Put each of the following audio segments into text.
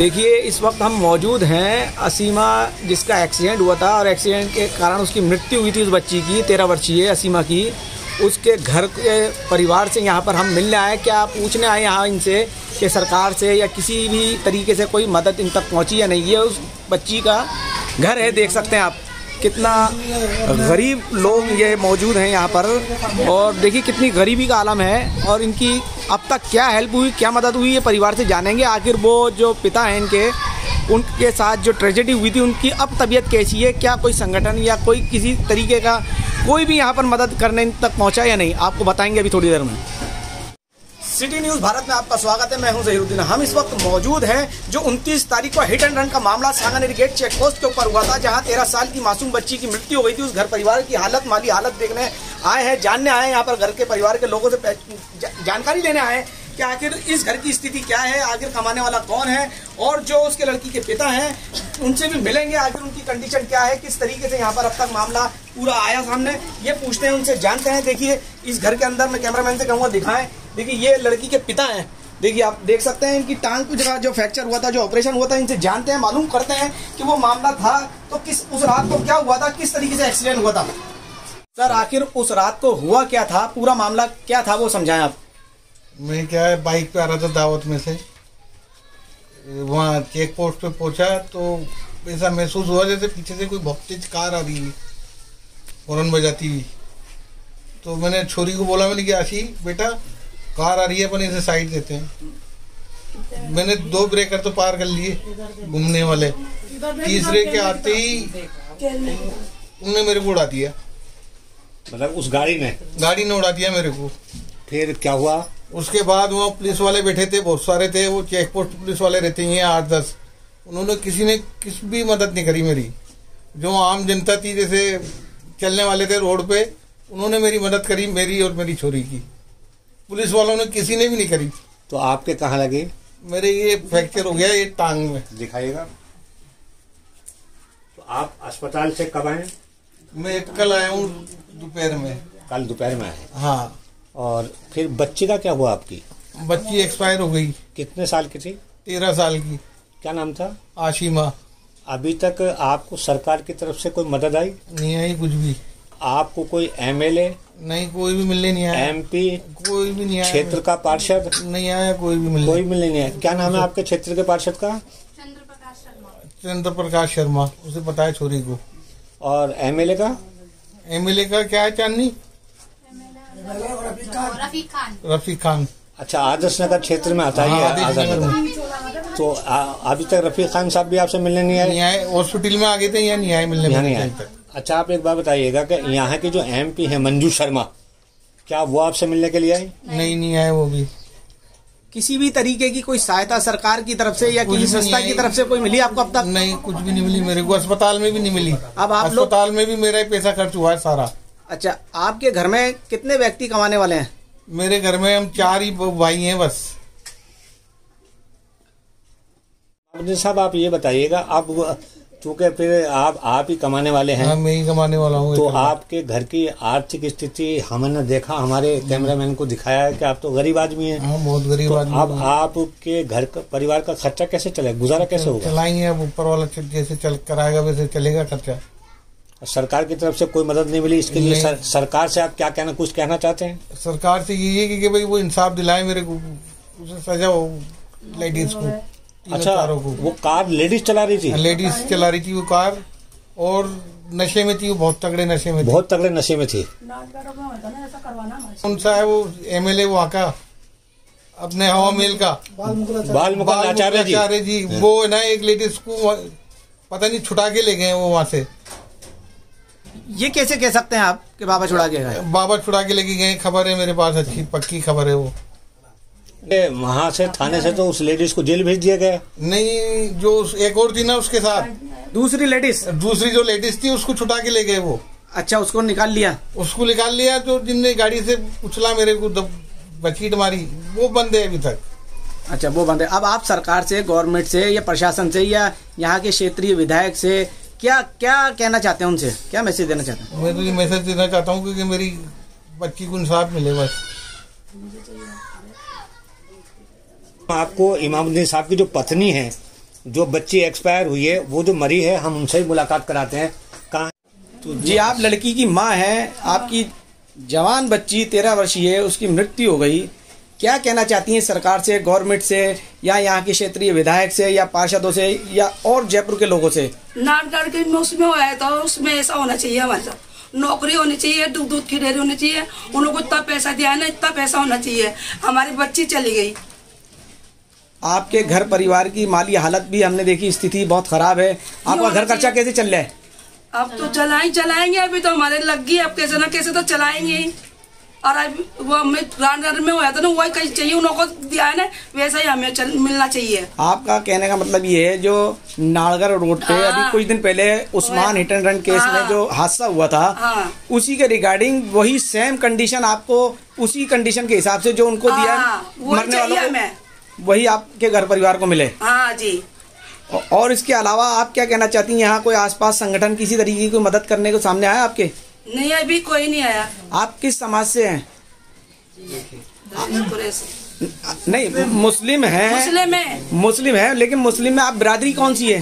देखिए, इस वक्त हम मौजूद हैं असीमा, जिसका एक्सीडेंट हुआ था और एक्सीडेंट के कारण उसकी मृत्यु हुई थी। उस बच्ची की 13 वर्षीय असीमा की, उसके घर के परिवार से यहाँ पर हम मिलने आए। क्या पूछने आए यहाँ इनसे कि सरकार से या किसी भी तरीके से कोई मदद इन तक पहुँची या नहीं। ये उस बच्ची का घर है, देख सकते हैं आप कितना गरीब लोग ये मौजूद हैं यहाँ पर। और देखिए कितनी गरीबी का आलम है और इनकी अब तक क्या हेल्प हुई, क्या मदद हुई, ये परिवार से जानेंगे। आखिर वो जो पिता हैं इनके, उनके साथ जो ट्रेजेडी हुई थी, उनकी अब तबीयत कैसी है, क्या कोई संगठन या कोई किसी तरीके का कोई भी यहाँ पर मदद करने तक पहुँचा या नहीं, आपको बताएंगे अभी थोड़ी देर में। सिटी न्यूज़ भारत में आपका स्वागत है। मैं हूं ज़हीरुद्दीन। हम इस वक्त मौजूद हैं जो 29 तारीख को हिट एंड रन का मामला सांगानेरी गेट चेक पोस्ट के ऊपर हुआ था, जहां 13 साल की मासूम बच्ची की मृत्यु हो गई थी। उस घर परिवार की हालत, माली हालत देखने आए हैं, जानने आए हैं, यहाँ पर घर के परिवार के लोगों से जानकारी लेने आए हैं कि आखिर इस घर की स्थिति क्या है, आखिर कमाने वाला कौन है, और जो उसके लड़की के पिता हैं उनसे भी मिलेंगे। आखिर उनकी कंडीशन क्या है, किस तरीके से यहाँ पर अब तक मामला पूरा आया सामने, ये पूछते हैं, उनसे जानते हैं। देखिए इस घर के अंदर, मैं कैमरामैन से कहूँगा दिखाएं। देखिए ये लड़की के पिता हैं, देखिए आप देख सकते हैं इनकी टांग कुछ जो फ्रैक्चर हुआ था, जो ऑपरेशन हुआ था। इनसे जानते हैं, मालूम करते हैं कि वो मामला था तो किस, उस रात को क्या हुआ था, किस तरीके से एक्सीडेंट हुआ था। सर आखिर उस रात को हुआ क्या था, पूरा मामला क्या था, वो समझाएं आप। मैं क्या है, बाइक पे आ रहा था दावत में से, वहाँ चेक पोस्ट पे पहुंचा तो ऐसा महसूस हुआ जैसे पीछे से कोई बहुत तेज कार आ रही है, हॉर्न बजाती हुई। तो मैंने छोरी को बोला, मैंने कि आशी बेटा कार आ रही है, अपन इसे साइड देते हैं। मैंने 2 ब्रेकर तो पार कर लिए घूमने वाले, तीसरे के आते ही उन्होंने मेरे को उड़ा दिया। मतलब उस गाड़ी ने उड़ा दिया मेरे को। फिर क्या हुआ? उसके बाद वहाँ पुलिस वाले बैठे थे, बहुत सारे थे, वो चेक पोस्ट पुलिस वाले रहते हैं 8-10। उन्होंने किसी ने किसी भी मदद नहीं करी मेरी। जो आम जनता थी, जैसे चलने वाले थे रोड पे, उन्होंने मेरी मदद करी, मेरी और मेरी छोरी की। पुलिस वालों ने किसी ने भी नहीं करी। तो आपके कहाँ लगे? मेरे ये फ्रैक्चर हो गया, ये टांग में। दिखाइएगा। तो आप अस्पताल से कब आए? मैं कल आया हूँ दोपहर में। कल दोपहर में आए? हाँ। और फिर बच्ची का क्या हुआ आपकी? बच्ची एक्सपायर हो गई। कितने साल की थी? 13 साल की। क्या नाम था? आशिमा। अभी तक आपको सरकार की तरफ से कोई मदद आई? नहीं आई कुछ भी। आपको कोई MLA? नहीं, कोई भी मिलने नहीं आया। MP? कोई भी नहीं आया। क्षेत्र का पार्षद? नहीं आया, कोई भी मिलने। कोई मिलने नहीं आया। क्या नाम है आपके क्षेत्र के पार्षद का? चंद्र प्रकाश शर्मा, उसे पता है छोरी को। और MLA का? MLA का क्या है, चांदनी? रफीक खान। अच्छा, आदर्श नगर क्षेत्र में आता है। हाँ, आदर्श नगर। तो अभी तक रफीक खान साहब भी आपसे मिलने नहीं आए? नहीं आए, हॉस्पिटल में आ गए थे, यहाँ नहीं आए मिलने। नहीं आए। अच्छा, आप एक बात बताइएगा कि यहाँ के जो MP है मंजू शर्मा, क्या वो आपसे मिलने के लिए आए? नहीं आए वो भी। किसी भी तरीके की कोई सहायता सरकार की तरफ से या किसी संस्था की तरफ से कोई मिली आपको अब तक? नहीं, कुछ भी नहीं मिली मेरे को। अस्पताल में भी नहीं मिली। अब आप अस्पताल में भी मेरा ही पैसा खर्च हुआ है सारा। अच्छा, आपके घर में कितने व्यक्ति कमाने वाले हैं? मेरे घर में हम 4 ही भाई हैं बस। साहब आप ये बताइएगा, आप चूंकि फिर आप ही कमाने वाले हैं। हाँ, मैं ही कमाने वाला हूँ। तो आपके घर की आर्थिक स्थिति हमने देखा, हमारे कैमरामैन को दिखाया है कि आप तो गरीब आदमी हैं। हाँ, बहुत गरीब आदमी। अब आपके घर का परिवार का खर्चा कैसे चलेगा, गुजारा कैसे होगा? चलाएंगे, अब ऊपर वाला जैसे चल कराएगा वैसे चलेगा खर्चा। सरकार की तरफ से कोई मदद नहीं मिली इसके लिए? सरकार से आप क्या कुछ कहना चाहते हैं? सरकार से यही है कि भाई वो इंसाफ दिलाए मेरे को, उसे सजा हो लेडीज को। अच्छा, वो कार लेडीज चला रही थी? लेडीज चला रही थी वो कार, और नशे में थी वो, बहुत तगड़े नशे में थी। बहुत तगड़े नशे में थी। कौन सा है वो MLA वहाँ का, अपने हवा मेल का, बाल मुकुंद आचार्य जी। वो ना एक लेडीज को पता नहीं छुटा के ले गए वो वहाँ से। ये कैसे कह सकते हैं आप कि बाबा छुड़ा के गए? बाबा छुड़ा के लेके गए, खबर है मेरे पास, अच्छी पक्की खबर है वो। वहाँ से थाने से तो उस लेडीज को जेल भेज दिया गया? नहीं, जो एक और थी ना उसके साथ, दूसरी जो लेडीज थी उसको छुटा के ले गए वो। अच्छा, उसको निकाल लिया? उसको निकाल लिया। जो जिनने गाड़ी से उछला मेरे को, बचीट मारी, वो बंद है अभी तक। अच्छा, वो बंद है। अब आप सरकार से, गवर्नमेंट से या प्रशासन से या यहाँ के क्षेत्रीय विधायक से क्या कहना चाहते हैं, उनसे क्या मैसेज देना चाहते हैं? मैं तो ये मैसेज देना चाहता हूँ कि मेरी बच्ची को इंसाफ मिले बस। आपको इमामुद्दीन साहब की जो पत्नी है जो बच्ची एक्सपायर हुई है, वो जो मरी है, हम उनसे ही मुलाकात कराते हैं। कहाँ? तो जी, आप लड़की की माँ हैं, आपकी जवान बच्ची 13 वर्षीय है, उसकी मृत्यु हो गई। क्या कहना चाहती हैं सरकार से, गवर्नमेंट से, या यहाँ के क्षेत्रीय विधायक से, या पार्षदों से, या और जयपुर के लोगों से? नाटगढ़ के उसमें हुआ तो उसमें ऐसा होना चाहिए, हमारे साथ नौकरी होनी चाहिए, दूध की डेयरी होनी चाहिए, उन लोगों को इतना पैसा दिया है ना, इतना पैसा होना चाहिए। हमारी बच्ची चली गई। आपके घर परिवार की माली हालत भी हमने देखी, स्थिति बहुत खराब है। आपका घर खर्चा कैसे चल रहा है? अब तो चलाएंगे, अभी तो हमारे लग गई, अब कैसे ना कैसे तो चलाएंगे। और अब वो हमें रामनगर में हुआ था ना, वही कहीं चाहिए, उनको दिया है ना, वैसा ही हमें मिलना चाहिए। आपका कहने का मतलब ये है, जो नाड़गढ़ रोड पे अभी कुछ दिन पहले Usman hit and run case में जो हादसा हुआ था, उसी के रिगार्डिंग वही सेम कंडीशन आपको, उसी कंडीशन के हिसाब से जो उनको दिया मरने वालों को, वही आपके घर परिवार को मिले? हाँ जी। और इसके अलावा आप क्या कहना चाहती हैं? यहाँ कोई आसपास संगठन किसी तरीके की मदद करने को सामने आया आपके? नहीं, अभी कोई नहीं आया। आप किस समाज से हैं? नहीं, मुस्लिम है। मुस्लिम है, लेकिन मुस्लिम में आप बिरादरी कौन सी है?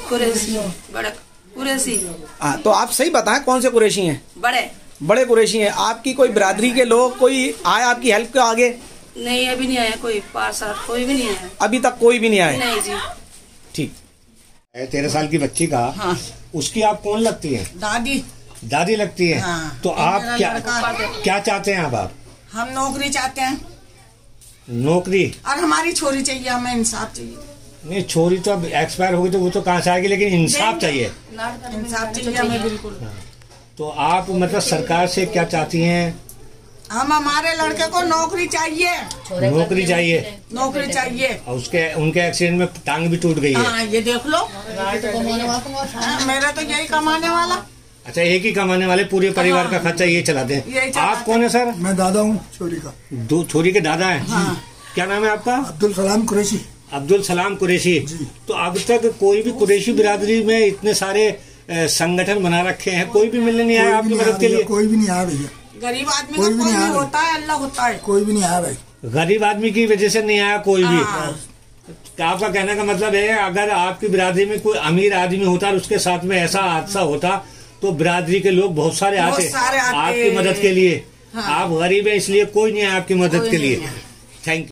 कुरैशी, बड़ा कुरैशी। तो आप सही बताएं, कौन से कुरैशी हैं? बड़े कुरैशी हैं। आपकी कोई बिरादरी के लोग कोई आए आपकी हेल्प के आगे? नहीं, अभी नहीं आया कोई, पार्षद कोई भी नहीं आया अभी तक, कोई भी नहीं आया? नहीं जी। ठीक। 13 साल की बच्ची का, हाँ। उसकी आप कौन लगती है? दादी लगती है। हाँ। तो आप क्या चाहते हैं? आप हम नौकरी चाहते हैं। नौकरी? और हमारी छोरी चाहिए, हमें इंसाफ चाहिए। नहीं, छोरी तो अब एक्सपायर होगी तो वो तो कहाँ से आएगी, लेकिन इंसाफ चाहिए। इंसाफ चाहिए हमें, बिल्कुल। तो आप मतलब सरकार से क्या चाहती हैं? हम हमारे लड़के को नौकरी चाहिए। नौकरी चाहिए? नौकरी चाहिए। और उनके एक्सीडेंट में टांग भी टूट गई है। हाँ, ये देख लो। मेरा तो यही कमाने वाला। अच्छा, एक ही कमाने वाले, पूरे परिवार का खर्चा ये चलाते हैं। आप कौन है सर? मैं दादा हूँ छोरी का। दो छोरी के दादा हैं? हाँ। क्या नाम है आपका? अब्दुल सलाम कुरैशी। अब्दुल सलाम कुरैशी। तो अब तक कोई भी कुरैशी बिरादरी में इतने सारे संगठन बना रखे हैं, कोई भी मिलने नहीं आया आपकी मदद के लिए? कोई भी नहीं आया भैया। गरीब आदमी को कोई नहीं होता है, अल्लाह होता है। कोई भी नहीं आया भाई। गरीब आदमी की वजह से नहीं आया कोई भी? आपका कहने का मतलब है, अगर आपकी बिरादरी में कोई अमीर आदमी होता और उसके साथ में ऐसा हादसा होता तो बिरादरी के लोग बहुत सारे आते आपकी मदद के लिए। आप गरीब है इसलिए कोई नहीं है आपकी मदद के लिए। Thank you.